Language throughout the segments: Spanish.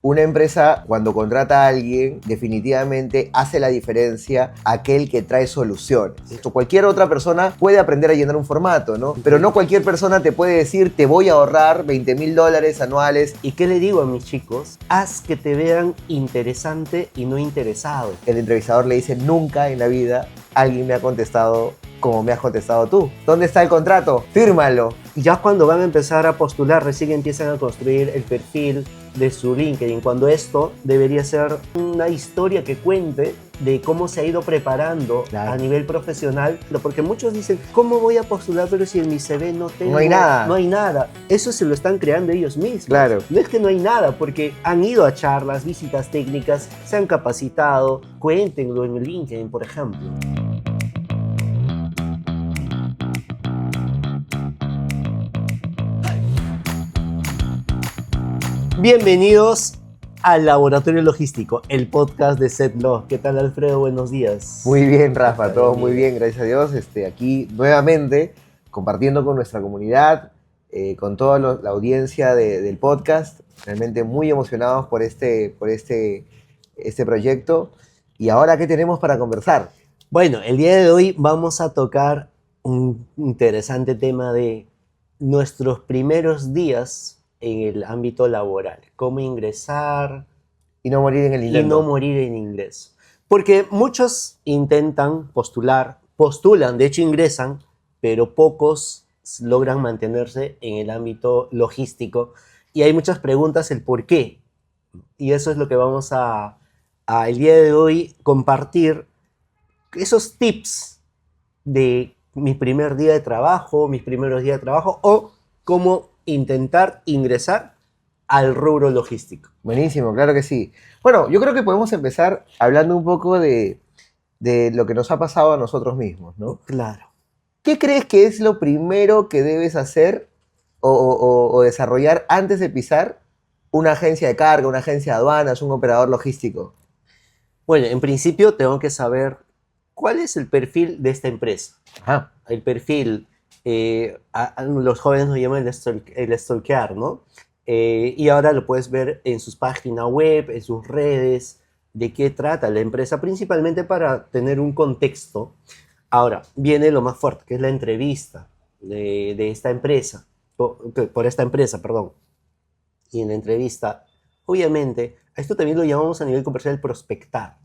Una empresa, cuando contrata a alguien, definitivamente hace la diferencia aquel que trae soluciones. Cualquier otra persona puede aprender a llenar un formato, ¿no? Pero no cualquier persona te puede decir, te voy a ahorrar $20,000 anuales. ¿Y qué le digo a mis chicos? Haz que te vean interesante y no interesado. El entrevistador le dice, nunca en la vida alguien me ha contestado como me has contestado tú. ¿Dónde está el contrato? Fírmalo. Y ya cuando van a empezar a postular, recién empiezan a construir el perfil de su LinkedIn, cuando esto debería ser una historia que cuente de cómo se ha ido preparando a nivel profesional, porque muchos dicen, ¿cómo voy a postular pero si en mi CV no tengo? No hay nada. No hay nada. Eso se lo están creando ellos mismos. Claro. No es que no hay nada, porque han ido a charlas, visitas técnicas, se han capacitado, cuéntenlo en LinkedIn, por ejemplo. Bienvenidos al Laboratorio Logístico, el podcast de SETLog. ¿Qué tal, Alfredo? Buenos días. Muy bien, Rafa, todo muy bien, gracias a Dios. Aquí nuevamente compartiendo con nuestra comunidad, con toda la audiencia del podcast. Realmente muy emocionados por este proyecto. ¿Y ahora qué tenemos para conversar? Bueno, el día de hoy vamos a tocar un interesante tema de nuestros primeros días en el ámbito laboral. Cómo ingresar y no morir en el intento. Y no morir en ingreso. Porque muchos intentan postulan, de hecho ingresan, pero pocos logran mantenerse en el ámbito logístico. Y hay muchas preguntas el por qué. Y eso es lo que vamos a el día de hoy compartir, esos tips de mi primer día de trabajo, mis primeros días de trabajo, o cómo intentar ingresar al rubro logístico. Buenísimo, claro que sí. Bueno, yo creo que podemos empezar hablando un poco de lo que nos ha pasado a nosotros mismos, ¿no? Claro. ¿Qué crees que es lo primero que debes hacer o desarrollar antes de pisar una agencia de carga, una agencia de aduanas, un operador logístico? Bueno, en principio tengo que saber cuál es el perfil de esta empresa. Ajá. El perfil, los jóvenes nos llaman el stalkear, ¿no? Y ahora lo puedes ver en sus páginas web, en sus redes, de qué trata la empresa, principalmente para tener un contexto. Ahora, viene lo más fuerte, que es la entrevista de esta empresa, por esta empresa, perdón. Y en la entrevista, obviamente, a esto también lo llamamos a nivel comercial prospectar.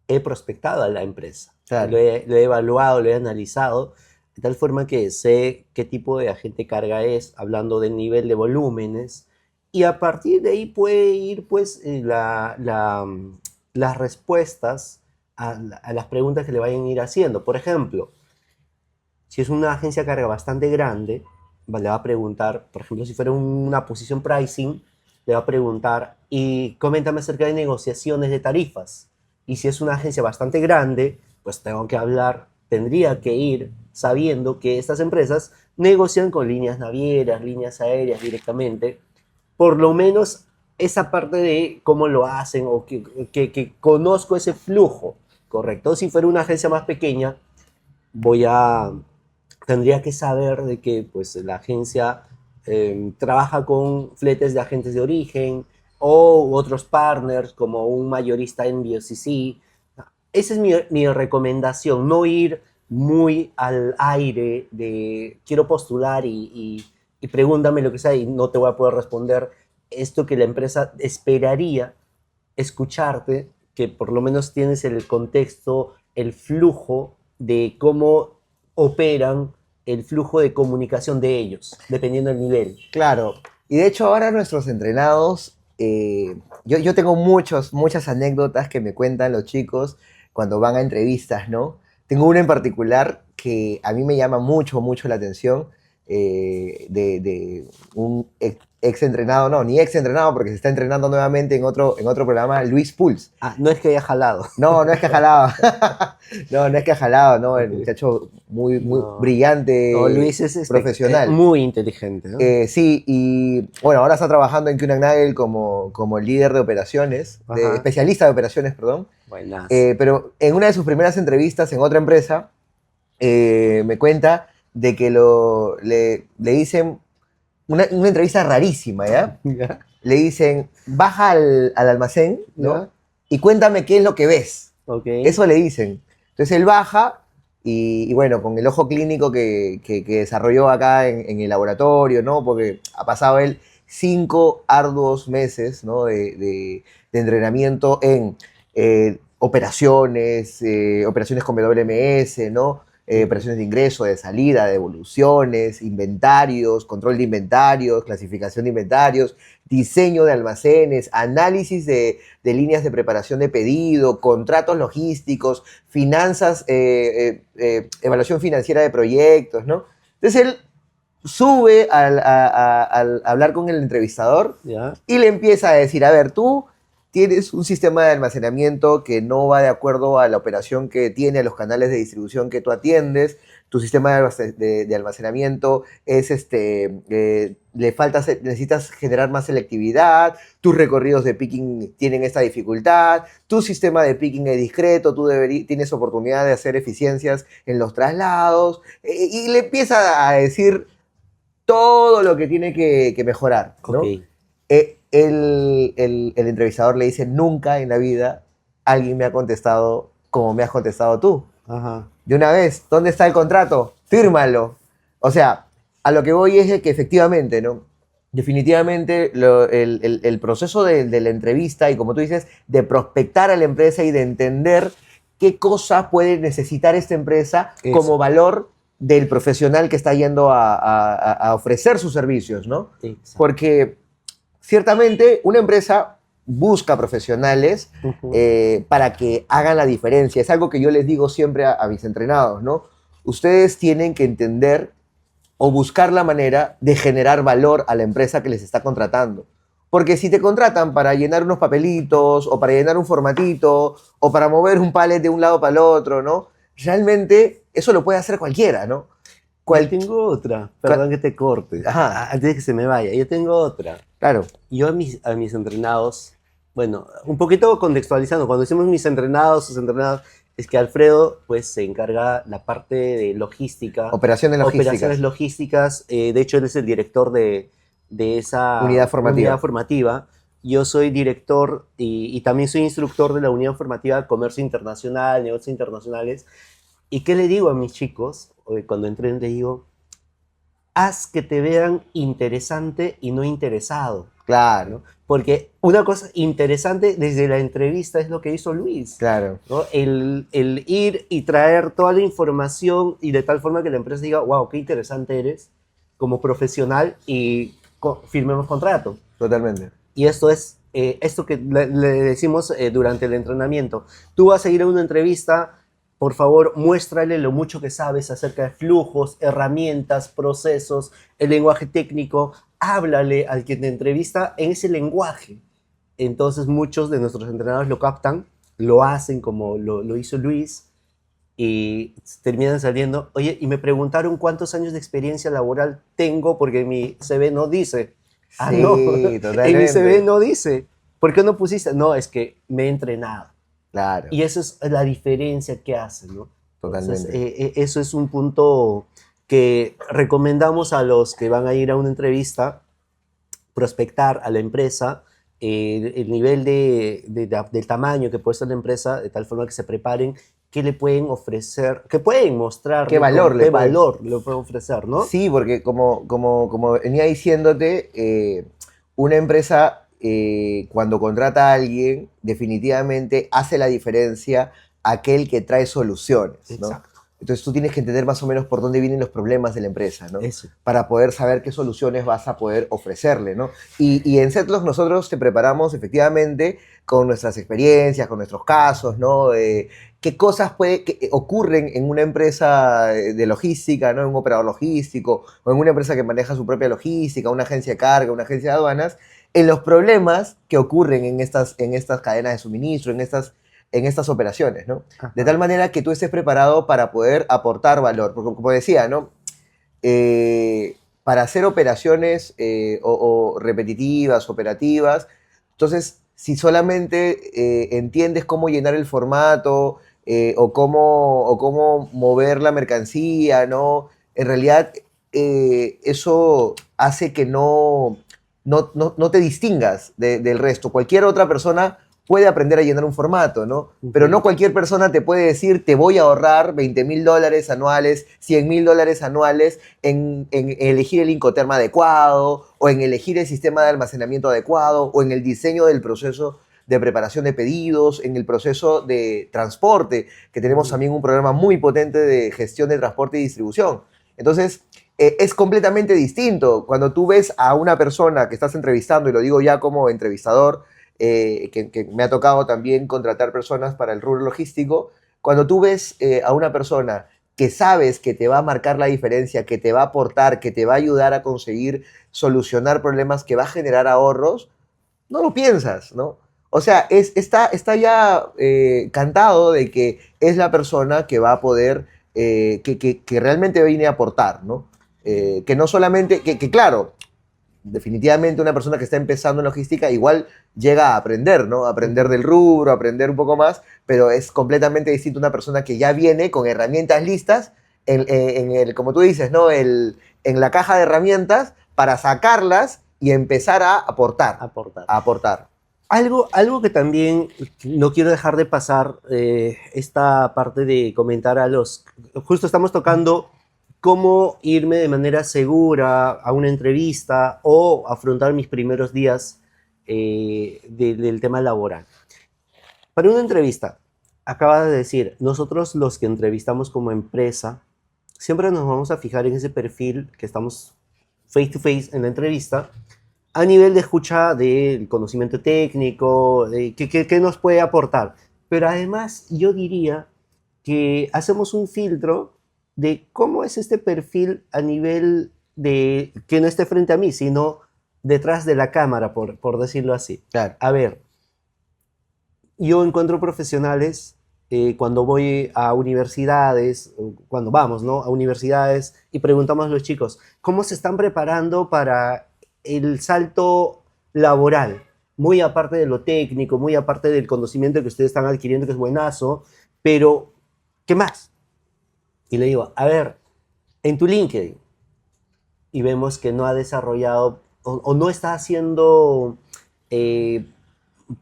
He prospectado a la empresa, claro. lo he evaluado, lo he analizado, de tal forma que sé qué tipo de agente carga es, hablando del nivel de volúmenes, y a partir de ahí puede ir pues las respuestas a las preguntas que le vayan a ir haciendo. Por ejemplo, si es una agencia carga bastante grande, le va a preguntar, por ejemplo, si fuera una posición pricing, le va a preguntar, y coméntame acerca de negociaciones de tarifas. Y si es una agencia bastante grande, pues tendría que ir sabiendo que estas empresas negocian con líneas navieras, líneas aéreas directamente. Por lo menos esa parte de cómo lo hacen o que conozco ese flujo, ¿correcto? Si fuera una agencia más pequeña, tendría que saber de que pues, la agencia trabaja con fletes de agentes de origen o otros partners como un mayorista en VOCC. Esa es mi recomendación, no ir muy al aire de quiero postular y pregúntame lo que sea y no te voy a poder responder esto que la empresa esperaría escucharte, que por lo menos tienes el contexto, el flujo de cómo operan, el flujo de comunicación de ellos, dependiendo del nivel. Claro, y de hecho ahora nuestros entrenados, yo tengo muchas anécdotas que me cuentan los chicos cuando van a entrevistas, ¿no? Tengo una en particular que a mí me llama mucho la atención, de un ex entrenado, no, ni ex entrenado porque se está entrenando nuevamente en otro programa, Luis Puls. Ah, no es que haya jalado. No es que ha jalado. no es que ha jalado, no, el muchacho muy brillante, no, Luis es profesional. Muy inteligente, ¿no? Sí, y bueno, ahora está trabajando en Kuehne Nagel como líder de operaciones, especialista de operaciones, perdón. Buenas. Pero en una de sus primeras entrevistas en otra empresa, me cuenta de que le dicen, una entrevista rarísima, ¿ya? ¿Ya? Le dicen, baja al almacén, ¿no? ¿Ya? Y cuéntame qué es lo que ves. Ok. Eso le dicen. Entonces él baja y bueno, con el ojo clínico que desarrolló acá en el laboratorio, ¿no? Porque ha pasado él 5 arduos meses, ¿no? De entrenamiento en operaciones con WMS, ¿no? Operaciones de ingreso, de salida, de devoluciones, inventarios, control de inventarios, clasificación de inventarios, diseño de almacenes, análisis de líneas de preparación de pedido, contratos logísticos, finanzas, evaluación financiera de proyectos, ¿no? Entonces él sube al hablar con el entrevistador ¿Ya? y le empieza a decir, a ver, tú tienes un sistema de almacenamiento que no va de acuerdo a la operación que tiene, a los canales de distribución que tú atiendes, tu sistema de almacenamiento es necesitas generar más selectividad, tus recorridos de picking tienen esta dificultad, tu sistema de picking es discreto, tienes oportunidad de hacer eficiencias en los traslados, y le empieza a decir todo lo que tiene que mejorar, Ok. ¿no? El entrevistador le dice, nunca en la vida alguien me ha contestado como me has contestado tú. Ajá. De una vez, ¿dónde está el contrato? Fírmalo. O sea, a lo que voy es de que efectivamente, ¿no? Definitivamente el proceso de la entrevista y como tú dices, de prospectar a la empresa y de entender qué cosa puede necesitar esta empresa como Eso. valor del profesional que está yendo a ofrecer sus servicios, ¿no? Exacto. Porque ciertamente una empresa busca profesionales Ujú. para que hagan la diferencia. Es algo que yo les digo siempre a mis entrenados, ¿no? Ustedes tienen que entender o buscar la manera de generar valor a la empresa que les está contratando. Porque si te contratan para llenar unos papelitos o para llenar un formatito o para mover un palet de un lado para el otro, ¿no? Realmente eso lo puede hacer cualquiera, ¿no? Yo tengo otra, perdón que te corte, Ajá, antes de que se me vaya, yo tengo otra. claro, Yo a mis entrenados, bueno, un poquito contextualizando, cuando decimos mis entrenados, sus entrenados, es que Alfredo pues se encarga la parte de logística, operaciones logísticas, operaciones logísticas, de hecho él es el director de esa unidad formativa. unidad formativa. Yo soy director y también soy instructor de la unidad formativa de comercio internacional, negocios internacionales. ¿Y qué le digo a mis chicos? Cuando entren les digo, haz que te vean interesante y no interesado, Claro, ¿no? Porque una cosa interesante desde la entrevista es lo que hizo Luis, claro, ¿no? El ir y traer toda la información y de tal forma que la empresa diga, wow, qué interesante eres como profesional y firmemos contrato. totalmente. Y esto es esto que le decimos durante el entrenamiento. Tú vas a ir a una entrevista, por favor, muéstrale lo mucho que sabes acerca de flujos, herramientas, procesos, el lenguaje técnico. Háblale al que te entrevista en ese lenguaje. Entonces muchos de nuestros entrenadores lo captan, lo hacen como lo hizo Luis y terminan saliendo. Oye, y me preguntaron cuántos años de experiencia laboral tengo porque mi CV no dice. Ah, no, Sí, en mi CV totalmente. no dice. ¿Por qué no pusiste? No, es que me he entrenado. Claro, Y esa es la diferencia que hace, ¿no? Entonces, totalmente. eso es un punto que recomendamos a los que van a ir a una entrevista, prospectar a la empresa, el nivel del tamaño que puede ser la empresa, de tal forma que se preparen, qué le pueden ofrecer, qué pueden mostrar, ¿Qué valor le qué pueden? valor le pueden ofrecer, ¿no? Sí, porque como venía diciéndote, una empresa cuando contrata a alguien, definitivamente hace la diferencia aquel que trae soluciones, ¿no? Exacto. Entonces tú tienes que entender más o menos por dónde vienen los problemas de la empresa, ¿no? Eso. Para poder saber qué soluciones vas a poder ofrecerle, ¿no? Y en Setlos nosotros te preparamos efectivamente con nuestras experiencias, con nuestros casos, ¿no? Qué cosas que ocurren en una empresa de logística, ¿no? En un operador logístico, o en una empresa que maneja su propia logística, una agencia de carga, una agencia de aduanas, en los problemas que ocurren en estas cadenas de suministro, en estas operaciones, ¿no? De Ajá. tal manera que tú estés preparado para poder aportar valor. Porque, como decía, ¿no? Para hacer operaciones o repetitivas, operativas, entonces, si solamente entiendes cómo llenar el formato o cómo mover la mercancía, ¿no? En realidad eso hace que no te distingas del resto. Cualquier otra persona puede aprender a llenar un formato, ¿no? Pero no cualquier persona te puede decir, te voy a ahorrar $20,000 anuales, $100,000 anuales en elegir el Incoterm adecuado, o en elegir el sistema de almacenamiento adecuado, o en el diseño del proceso de preparación de pedidos, en el proceso de transporte, que tenemos también un programa muy potente de gestión de transporte y distribución. Entonces, es completamente distinto. Cuando tú ves a una persona que estás entrevistando, y lo digo ya como entrevistador, que me ha tocado también contratar personas para el rubro logístico, cuando tú ves a una persona que sabes que te va a marcar la diferencia, que te va a aportar, que te va a ayudar a conseguir solucionar problemas, que va a generar ahorros, no lo piensas, ¿no? O sea, está ya cantado de que es la persona que va a poder, que realmente viene a aportar, ¿no? Que no solamente, que claro, definitivamente una persona que está empezando en logística igual llega a aprender, ¿no? A aprender del rubro, a aprender un poco más, pero es completamente distinto una persona que ya viene con herramientas listas en el, como tú dices, ¿no? En la caja de herramientas para sacarlas y empezar a aportar. Aportar. A aportar. Algo que también no quiero dejar de pasar, esta parte de comentar a los... Justo estamos tocando cómo irme de manera segura a una entrevista o afrontar mis primeros días del tema laboral. Para una entrevista, acaba de decir, nosotros los que entrevistamos como empresa, siempre nos vamos a fijar en ese perfil que estamos face to face en la entrevista, a nivel de escucha del conocimiento técnico, de qué nos puede aportar. Pero además yo diría que hacemos un filtro de cómo es este perfil a nivel de que no esté frente a mí, sino detrás de la cámara, por decirlo así. Claro. A ver, yo encuentro profesionales cuando voy a universidades, cuando vamos, ¿no? A universidades y preguntamos a los chicos, ¿cómo se están preparando para el salto laboral? Muy aparte de lo técnico, muy aparte del conocimiento que ustedes están adquiriendo, que es buenazo, pero ¿qué más? Y le digo, a ver, en tu LinkedIn, y vemos que no ha desarrollado o no está haciendo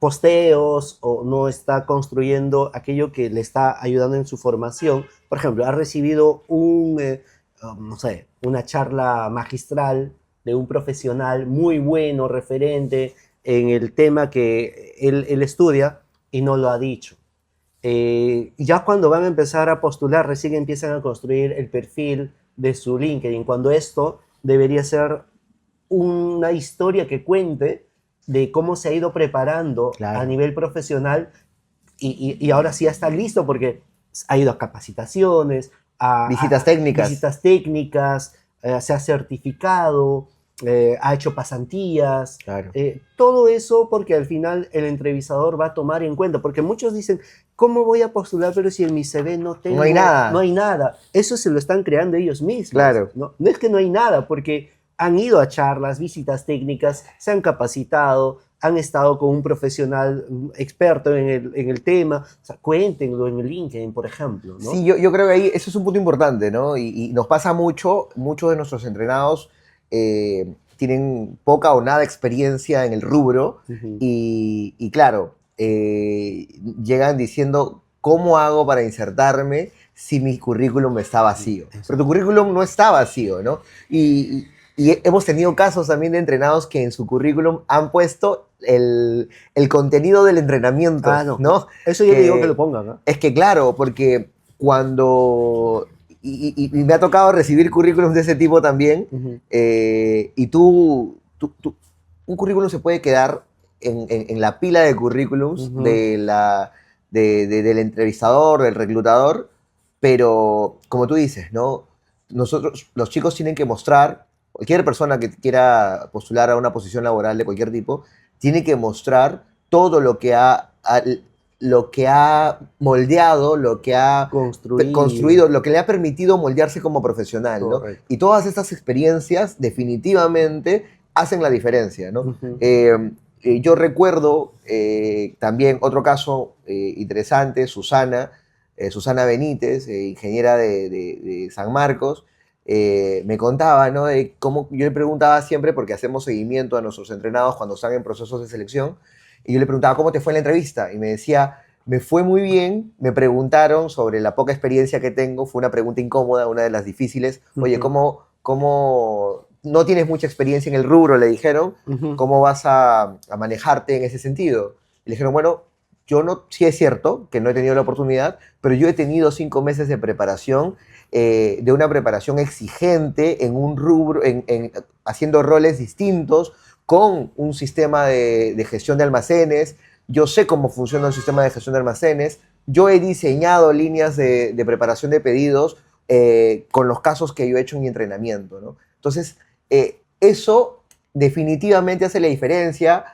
posteos o no está construyendo aquello que le está ayudando en su formación. Por ejemplo, ha recibido no sé, una charla magistral de un profesional muy bueno, referente en el tema que él estudia y no lo ha dicho. Ya cuando van a empezar a postular, recién empiezan a construir el perfil de su LinkedIn, cuando esto debería ser una historia que cuente de cómo se ha ido preparando Claro. a nivel profesional y ahora sí ya está listo porque ha ido a capacitaciones, Visitas técnicas. visitas técnicas, se ha certificado, ha hecho pasantías, Claro. todo eso porque al final el entrevistador va a tomar en cuenta, porque muchos dicen, ¿cómo voy a postular pero si en mi CV no tengo? No hay nada. No hay nada. Eso se lo están creando ellos mismos. Claro. No es que no hay nada, porque han ido a charlas, visitas técnicas, se han capacitado, han estado con un profesional experto en el tema. O sea, cuéntenlo en el LinkedIn, por ejemplo, ¿no? Sí, yo creo que ahí eso es un punto importante, ¿no? Y nos pasa mucho, muchos de nuestros entrenados tienen poca o nada experiencia en el rubro Ujú. y claro, llegan diciendo, ¿cómo hago para insertarme si mi currículum está vacío? Pero tu currículum no está vacío, ¿no? Y hemos tenido casos también de entrenados que en su currículum han puesto el contenido del entrenamiento, Ah, no. ¿no? Eso yo digo que lo pongan, ¿no? Es que claro, porque cuando... Y me ha tocado recibir currículums de ese tipo también, Ujú. y un currículum se puede quedar en la pila de currículums Ujú. del entrevistador, del reclutador, pero como tú dices, ¿no? Nosotros, los chicos tienen que mostrar, cualquier persona que quiera postular a una posición laboral de cualquier tipo, tiene que mostrar todo lo que ha moldeado, lo que ha construido, lo que le ha permitido moldearse como profesional, ¿no? Correcto. Y todas estas experiencias definitivamente hacen la diferencia, ¿no? Ujú. Yo recuerdo también otro caso interesante, Susana Benítez, ingeniera de San Marcos. me contaba, ¿no? De cómo yo le preguntaba siempre, porque hacemos seguimiento a nuestros entrenados cuando están en procesos de selección, y yo le preguntaba cómo te fue en la entrevista, y me decía, me fue muy bien, me preguntaron sobre la poca experiencia que tengo, fue una pregunta incómoda, una de las difíciles, oye, Ujú, ¿cómo no tienes mucha experiencia en el rubro? Le dijeron, ujú, ¿cómo vas a manejarte en ese sentido? Y le dijeron, bueno, yo no, sí es cierto que no he tenido la oportunidad, pero yo he tenido 5 meses de preparación, de una preparación exigente en un rubro, haciendo roles distintos, con un sistema de gestión de almacenes. Yo sé cómo funciona el sistema de gestión de almacenes. Yo he diseñado líneas de preparación de pedidos con los casos que yo he hecho en mi entrenamiento, ¿no? Entonces, eso definitivamente hace la diferencia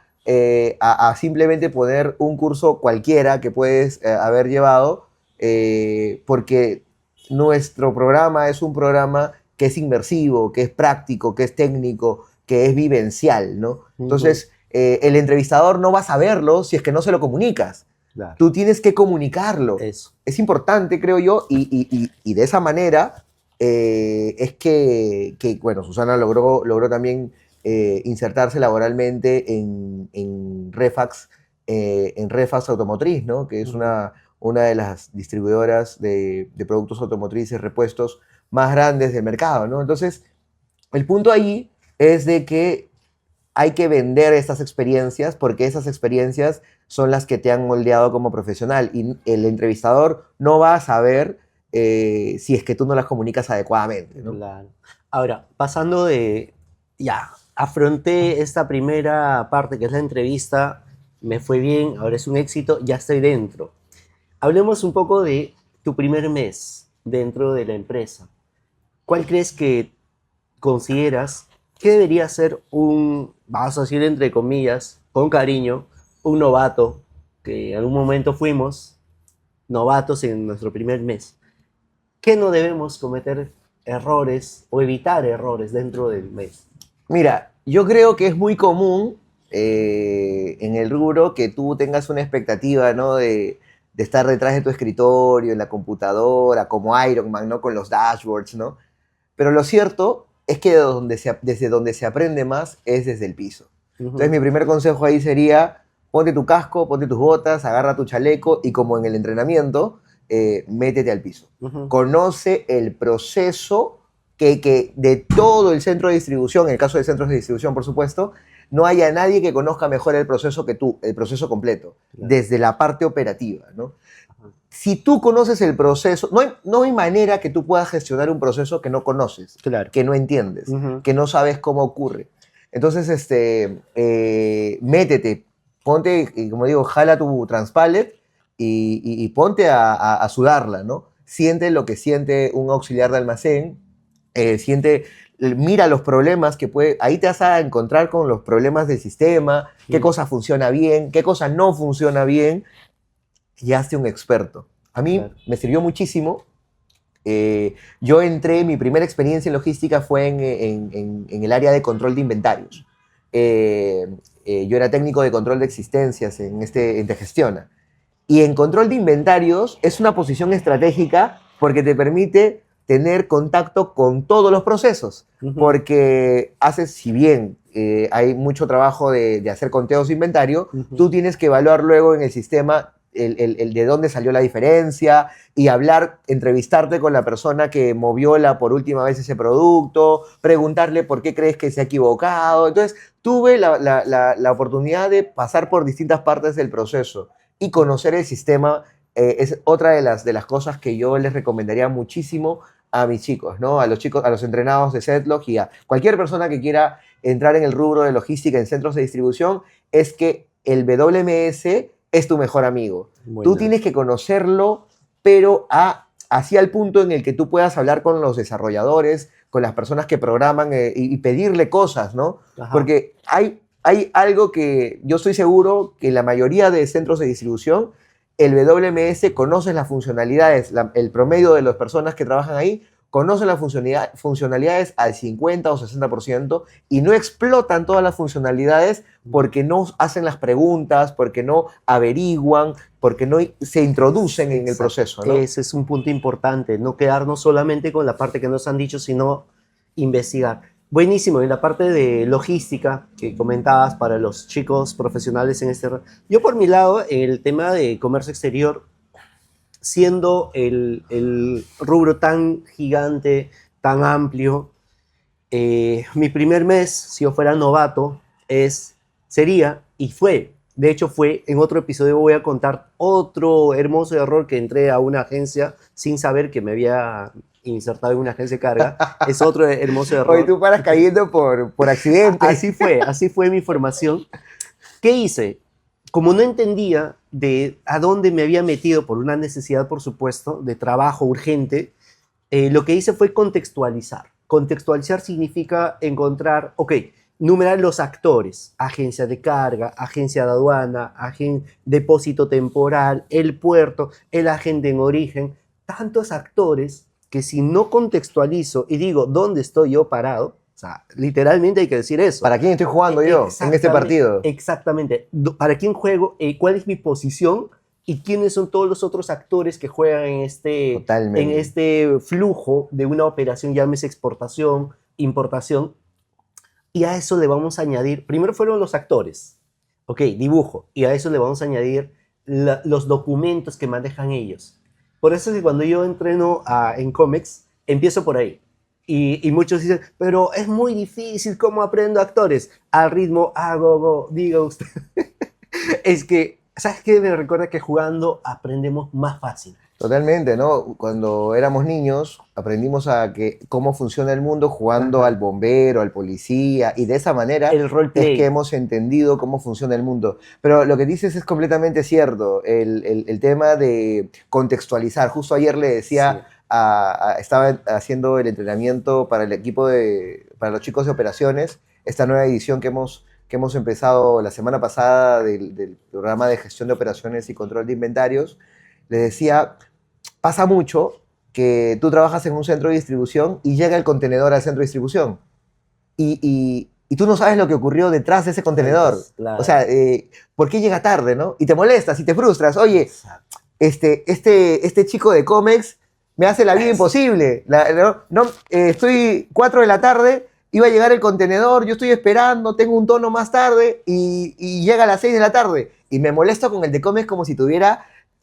a simplemente poner un curso cualquiera que puedes haber llevado, porque nuestro programa es un programa que es inmersivo, que es práctico, que es técnico, que es vivencial, ¿no? ujú. Entonces, el entrevistador no va a saberlo si es que no se lo comunicas. Claro, Tú tienes que comunicarlo. eso. Es importante, creo yo, y de esa manera es bueno, Susana logró también insertarse laboralmente en Refax Automotriz, ¿no? Que es Ujú, una de las distribuidoras de productos automotrices, repuestos más grandes del mercado, ¿no? Entonces, el punto ahí es de que hay que vender estas experiencias porque esas experiencias son las que te han moldeado como profesional y el entrevistador no va a saber si es que tú no las comunicas adecuadamente, ¿no? claro. Ahora, pasando de, ya, afronté esta primera parte que es la entrevista, me fue bien, ahora es un éxito, ya estoy dentro. Hablemos un poco de tu primer mes dentro de la empresa. ¿Cuál crees que consideras que debería ser un, vamos a decir entre comillas, con cariño, un novato, que en algún momento fuimos novatos en nuestro primer mes? ¿Qué no debemos cometer errores o evitar errores dentro del mes? Mira, yo creo que es muy común en el rubro que tú tengas una expectativa, ¿no? De estar detrás de tu escritorio, en la computadora, como Iron Man, ¿no? Con los dashboards, ¿no? Pero lo cierto es que desde donde se aprende más es desde el piso. Entonces Ujú, mi primer consejo ahí sería, ponte tu casco, ponte tus botas, agarra tu chaleco y como en el entrenamiento, métete al piso. ujú, Conoce el proceso que de todo el centro de distribución, en el caso de centros de distribución, por supuesto, no haya nadie que conozca mejor el proceso que tú, el proceso completo, claro, desde la parte operativa, ¿no? ajá, Si tú conoces el proceso, no hay manera que tú puedas gestionar un proceso que no conoces, claro, que no entiendes, ujú, que no sabes cómo ocurre. Entonces, métete, ponte, y como digo, jala tu transpallet y ponte a sudarla, ¿no? Siente lo que siente un auxiliar de almacén, mira los problemas que puede, ahí te vas a encontrar con los problemas del sistema, qué mm, cosa funciona bien, qué cosa no funciona bien, y hazte un experto. A mí claro, me sirvió muchísimo. Yo entré, mi primera experiencia en logística fue en el área de control de inventarios. Eh, yo era técnico de control de existencias en Tegestiona. Y en control de inventarios es una posición estratégica porque te permite tener contacto con todos los procesos. ujú, Porque haces, si bien hay mucho trabajo de hacer conteos de inventario, ujú, tú tienes que evaluar luego en el sistema el de dónde salió la diferencia y hablar, entrevistarte con la persona que movió por última vez ese producto, preguntarle por qué crees que se ha equivocado. Entonces, tuve la oportunidad de pasar por distintas partes del proceso y conocer el sistema es otra de las cosas que yo les recomendaría muchísimo a mis chicos, ¿no? A los chicos, a los entrenados de Setlog y a cualquier persona que quiera entrar en el rubro de logística en centros de distribución, es que el WMS es tu mejor amigo. Tú tienes buenas, que conocerlo, pero hacia el punto en el que tú puedas hablar con los desarrolladores, con las personas que programan y pedirle cosas, ¿no? ajá, Porque hay algo que yo estoy seguro que la mayoría de centros de distribución, el WMS conoce las funcionalidades, el promedio de las personas que trabajan ahí conocen las funcionalidades al 50 o 60% y no explotan todas las funcionalidades porque no hacen las preguntas, porque no averiguan, porque no se introducen en el Exacto. proceso, ¿no? Ese es un punto importante, no quedarnos solamente con la parte que nos han dicho, sino investigar. Buenísimo, en la parte de logística que comentabas para los chicos profesionales en este... Yo por mi lado, en el tema de comercio exterior, siendo el rubro tan gigante, tan amplio, mi primer mes, si yo fuera novato, sería, y fue, de hecho fue, en otro episodio voy a contar otro hermoso error que entré a una agencia sin saber que me había insertado en una agencia de carga. Es otro hermoso error. Hoy tú paras cayendo por accidente. Así fue mi formación. ¿Qué hice? Como no entendía de a dónde me había metido por una necesidad, por supuesto, de trabajo urgente, lo que hice fue contextualizar. Contextualizar significa encontrar, ok, numerar los actores, agencia de carga, agencia de aduana, depósito temporal, el puerto, el agente en origen, tantos actores que si no contextualizo y digo dónde estoy yo parado, o sea, literalmente hay que decir eso. ¿Para quién estoy jugando yo en este partido? Exactamente. ¿Para quién juego? ¿Cuál es mi posición? ¿Y quiénes son todos los otros actores que juegan en este flujo de una operación, llámese exportación, importación? Y a eso le vamos a añadir, primero fueron los actores, ok, dibujo, y a eso le vamos a añadir los documentos que manejan ellos. Por eso es que cuando yo entreno en Comex, empiezo por ahí. Y muchos dicen, pero es muy difícil, ¿cómo aprendo actores? Al ritmo, go, diga usted. Es que, ¿sabes qué? Me recuerda que jugando aprendemos más fácil. Totalmente, ¿no? Cuando éramos niños aprendimos cómo funciona el mundo jugando Ajá. al bombero, al policía, y de esa manera El roleplay. es que hemos entendido cómo funciona el mundo. Pero lo que dices es completamente cierto, el tema de contextualizar. Justo ayer le decía, estaba haciendo el entrenamiento para el equipo para los chicos de operaciones, esta nueva edición que hemos empezado la semana pasada del programa de gestión de operaciones y control de inventarios. Les decía, pasa mucho que tú trabajas en un centro de distribución y llega el contenedor al centro de distribución y tú no sabes lo que ocurrió detrás de ese contenedor. Claro. O sea, ¿por qué llega tarde, no? Y te molestas y te frustras. Oye, este chico de Comex me hace la vida imposible. Estoy 4 de la tarde, iba a llegar el contenedor, yo estoy esperando, tengo un tono más tarde y llega a las 6 de la tarde. Y me molesto con el de Comex como si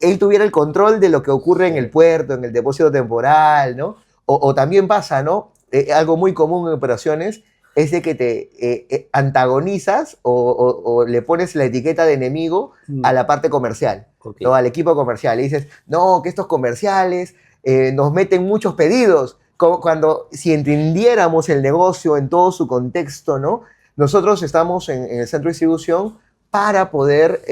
él tuviera el control de lo que ocurre en el puerto, en el depósito temporal, ¿no? O también pasa, ¿no? Algo muy común en operaciones es de que te antagonizas o le pones la etiqueta de enemigo a la parte comercial, Okay. ¿no? Al equipo comercial. Y dices, no, que estos comerciales nos meten muchos pedidos. Si entendiéramos el negocio en todo su contexto, ¿no? Nosotros estamos en el centro de distribución para poder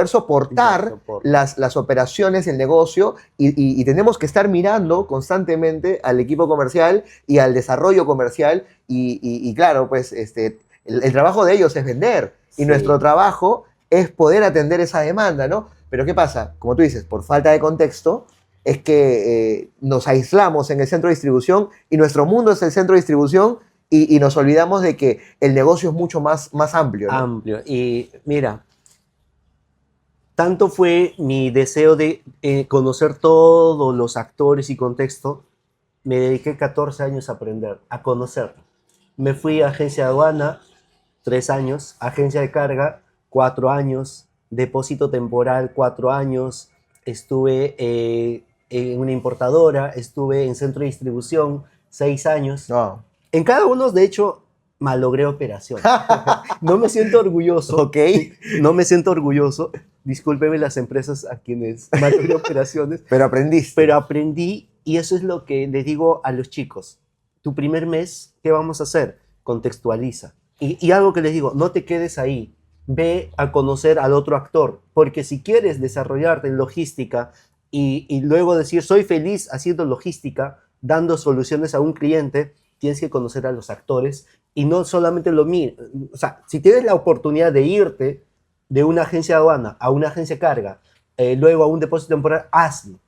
soportar las operaciones del negocio y tenemos que estar mirando constantemente al equipo comercial y al desarrollo comercial y claro, pues el trabajo de ellos es vender y nuestro trabajo es poder atender esa demanda, ¿no? Pero ¿qué pasa? Como tú dices, por falta de contexto es que nos aislamos en el centro de distribución y nuestro mundo es el centro de distribución y nos olvidamos de que el negocio es mucho más amplio, ¿no? Amplio. Y mira, tanto fue mi deseo de conocer todos los actores y contexto, me dediqué 14 años a aprender, a conocer. Me fui a agencia de aduana, 3 años, agencia de carga, 4 años, depósito temporal, 4 años, estuve en una importadora, estuve en centro de distribución, 6 años. No. En cada uno, de hecho, malogré operaciones. No me siento orgulloso. Ok. No me siento orgulloso. Discúlpeme las empresas a quienes malogré operaciones. Pero aprendiste. Pero aprendí y eso es lo que les digo a los chicos. Tu primer mes, ¿qué vamos a hacer? Contextualiza. Y algo que les digo, no te quedes ahí. Ve a conocer al otro actor. Porque si quieres desarrollarte en logística y luego decir, soy feliz haciendo logística, dando soluciones a un cliente, tienes que conocer a los actores y no solamente lo mismo. O sea, si tienes la oportunidad de irte de una agencia de aduana a una agencia de carga, luego a un depósito temporal, hazlo,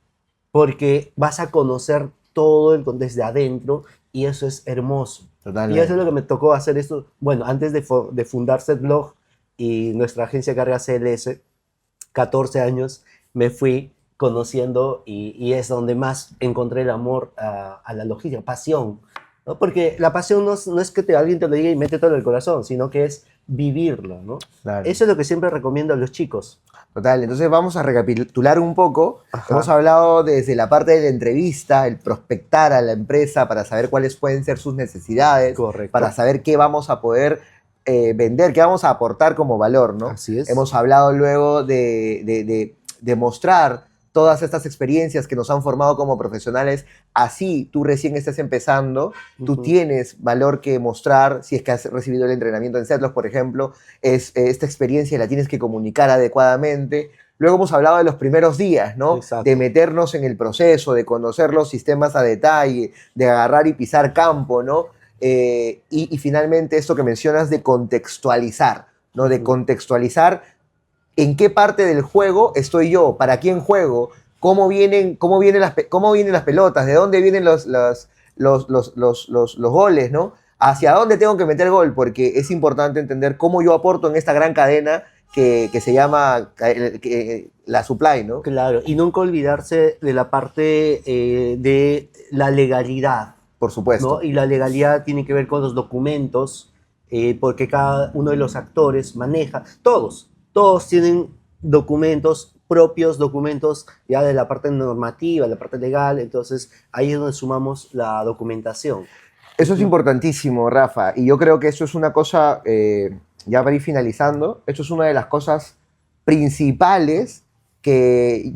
porque vas a conocer todo desde adentro y eso es hermoso. Totalmente. Y eso es lo que me tocó hacer esto, bueno, antes de fundar Setblog y nuestra agencia de carga CLS, 14 años, me fui conociendo y es donde más encontré el amor a la logística, pasión, ¿no? Porque la pasión no es que alguien te lo diga y mete todo en el corazón, sino que es vivirlo, ¿no? Claro. Eso es lo que siempre recomiendo a los chicos. Total, entonces vamos a recapitular un poco. Ajá. Hemos hablado desde la parte de la entrevista, el prospectar a la empresa para saber cuáles pueden ser sus necesidades, Correcto. para saber qué vamos a poder vender, qué vamos a aportar como valor, ¿no? Así es. Hemos hablado luego de mostrar todas estas experiencias que nos han formado como profesionales, así tú recién estés empezando, tú tienes valor que mostrar, si es que has recibido el entrenamiento en Setblog, por ejemplo, esta experiencia la tienes que comunicar adecuadamente. Luego hemos hablado de los primeros días, ¿no? Exacto. De meternos en el proceso, de conocer los sistemas a detalle, de agarrar y pisar campo, ¿no? Y finalmente esto que mencionas de contextualizar, ¿no? De contextualizar en qué parte del juego estoy yo, para quién juego, cómo vienen las pelotas, de dónde vienen los goles, ¿no? Hacia dónde tengo que meter gol, porque es importante entender cómo yo aporto en esta gran cadena que se llama la supply, ¿no? Claro, y nunca olvidarse de la parte de la legalidad. Por supuesto. ¿No? Y la legalidad tiene que ver con los documentos, porque cada uno de los actores maneja, todos tienen documentos propios, documentos ya de la parte normativa, la parte legal, entonces ahí es donde sumamos la documentación. Eso es importantísimo, Rafa, y yo creo que eso es una cosa, ya para ir finalizando, esto es una de las cosas principales que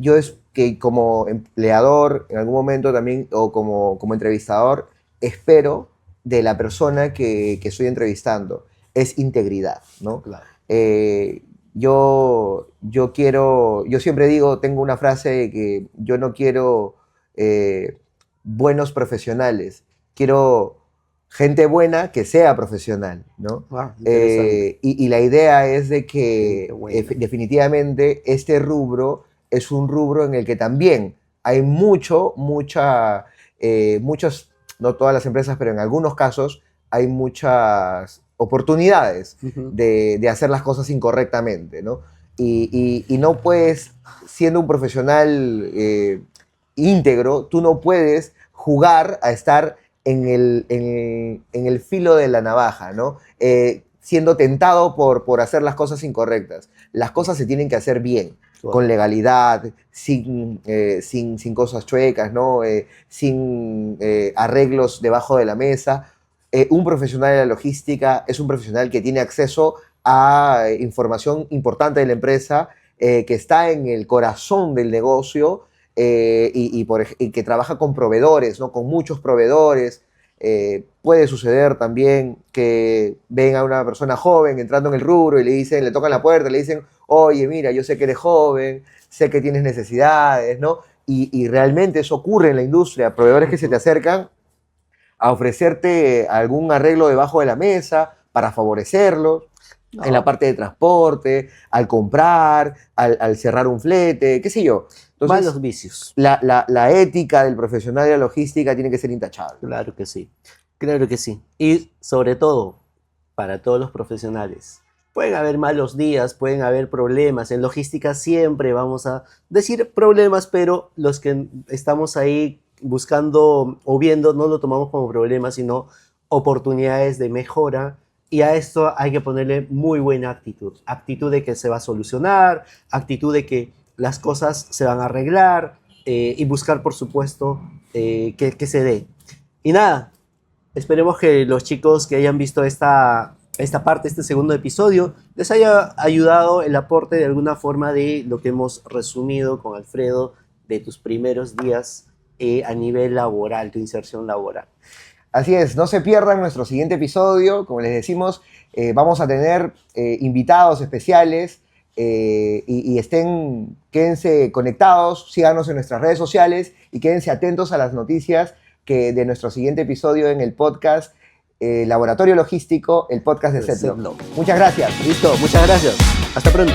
que como empleador en algún momento también, o como entrevistador, espero de la persona que estoy entrevistando, es integridad, ¿no? Claro. Yo siempre digo, tengo una frase de que yo no quiero buenos profesionales, quiero gente buena que sea profesional, ¿no? Y la idea es de que definitivamente este rubro es un rubro en el que también hay muchas, no todas las empresas, pero en algunos casos hay muchas oportunidades de hacer las cosas incorrectamente, ¿no? Y no puedes, siendo un profesional íntegro, tú no puedes jugar a estar en el filo de la navaja, ¿no? Siendo tentado por hacer las cosas incorrectas. Las cosas se tienen que hacer bien, con legalidad, sin cosas chuecas, ¿no? Sin arreglos debajo de la mesa. Un profesional de la logística es un profesional que tiene acceso a información importante de la empresa, que está en el corazón del negocio, y que trabaja con proveedores, ¿no? Con muchos proveedores. Puede suceder también que ven a una persona joven entrando en el rubro y le tocan la puerta, le dicen, oye, mira, yo sé que eres joven, sé que tienes necesidades, ¿no? Y realmente eso ocurre en la industria, proveedores que se te acercan a ofrecerte algún arreglo debajo de la mesa para favorecerlos, en la parte de transporte, al comprar, al cerrar un flete, qué sé yo. Entonces, malos vicios. La ética del profesional de la logística tiene que ser intachable. Claro que sí, claro que sí. Y sobre todo, para todos los profesionales, pueden haber malos días, pueden haber problemas. En logística siempre vamos a decir problemas, pero los que estamos ahí buscando o viendo no lo tomamos como problemas, sino oportunidades de mejora. Y a esto hay que ponerle muy buena actitud. Actitud de que se va a solucionar, actitud de que las cosas se van a arreglar, y buscar, por supuesto, que se dé. Y nada, esperemos que los chicos que hayan visto esta parte, este segundo episodio, les haya ayudado el aporte de alguna forma de lo que hemos resumido con Alfredo de tus primeros días a nivel laboral, tu inserción laboral. Así es, no se pierdan nuestro siguiente episodio. Como les decimos, vamos a tener invitados especiales, y quédense conectados, síganos en nuestras redes sociales y quédense atentos a las noticias de nuestro siguiente episodio en el podcast Laboratorio Logístico, el podcast de Setblog. Muchas gracias. Listo, muchas gracias. Hasta pronto.